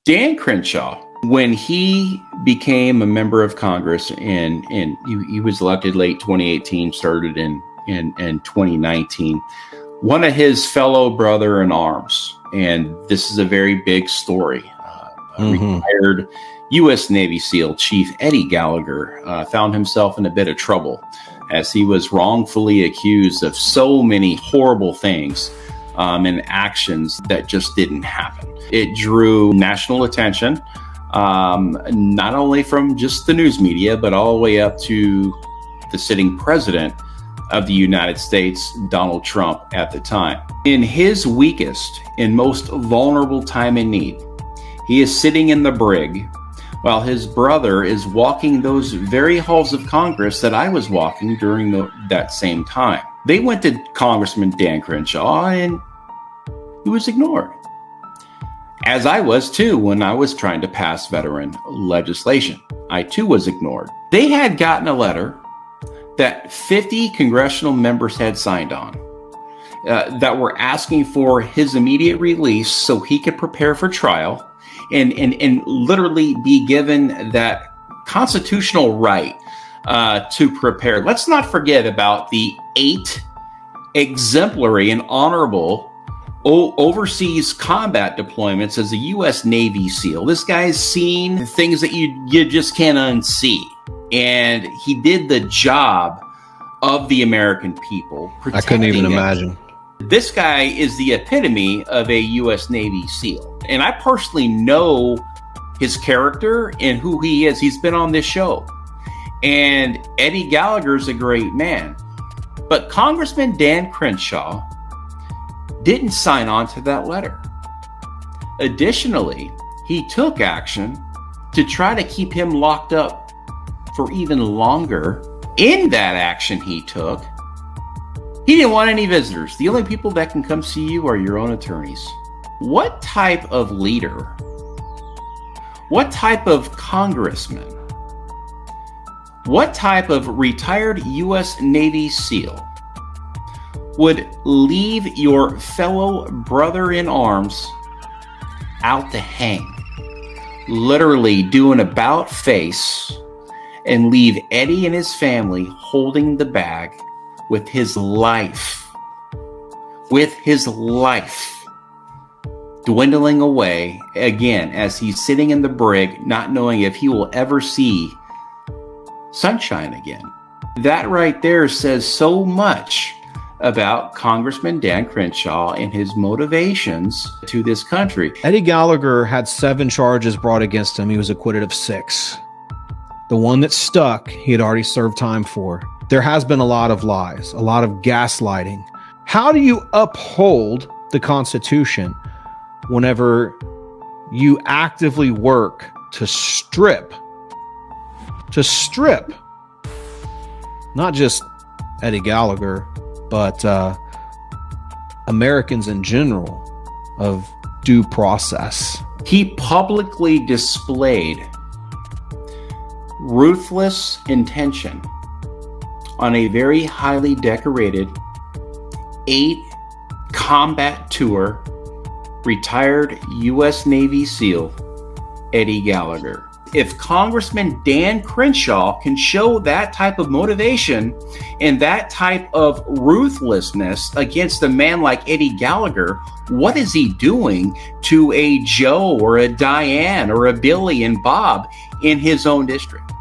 Dan Crenshaw, when he became a member of Congress and he was elected late 2018, started in 2019, one of his fellow brother in arms, and this is a very big story, retired U.S. Navy SEAL Chief Eddie Gallagher found himself in a bit of trouble as he was wrongfully accused of so many horrible things and actions that just didn't happen. It drew national attention, not only from just the news media, but all the way up to the sitting president of the United States, Donald Trump, at the time. In his weakest and most vulnerable time in need, he is sitting in the brig while his brother is walking those very halls of Congress that I was walking during that same time. They went to Congressman Dan Crenshaw and he was ignored, as I was too when I was trying to pass veteran legislation. I too was ignored. They had gotten a letter that 50 congressional members had signed on that were asking for his immediate release so he could prepare for trial and literally be given that constitutional right to prepare. Let's not forget about the 8 exemplary and honorable overseas combat deployments as a U.S. Navy SEAL. This guy's seen things that you just can't unsee. And he did the job of the American people. I couldn't even imagine. This guy is the epitome of a U.S. Navy SEAL. And I personally know his character and who he is. He's been on this show. And Eddie Gallagher's a great man. But Congressman Dan Crenshaw didn't sign on to that letter. Additionally, he took action to try to keep him locked up for even longer. In that action he took, he didn't want any visitors. The only people that can come see you are your own attorneys. What type of leader, what type of congressman, what type of retired U.S. Navy SEAL would leave your fellow brother in arms out to hang, literally do an about face, and leave Eddie and his family holding the bag with his life dwindling away again as he's sitting in the brig, not knowing if he will ever see sunshine again? That right there says so much about Congressman Dan Crenshaw and his motivations to this country. Eddie Gallagher had 7 charges brought against him. He was acquitted of 6. The one that stuck, he had already served time for. There has been a lot of lies, a lot of gaslighting. How do you uphold the Constitution whenever you actively work to strip not just Eddie Gallagher, but Americans in general of due process? He publicly displayed ruthless intention on a very highly decorated 8 combat tour retired U.S. Navy SEAL Eddie Gallagher. If Congressman Dan Crenshaw can show that type of motivation and that type of ruthlessness against a man like Eddie Gallagher, what is he doing to a Joe or a Diane or a Billy and Bob in his own district?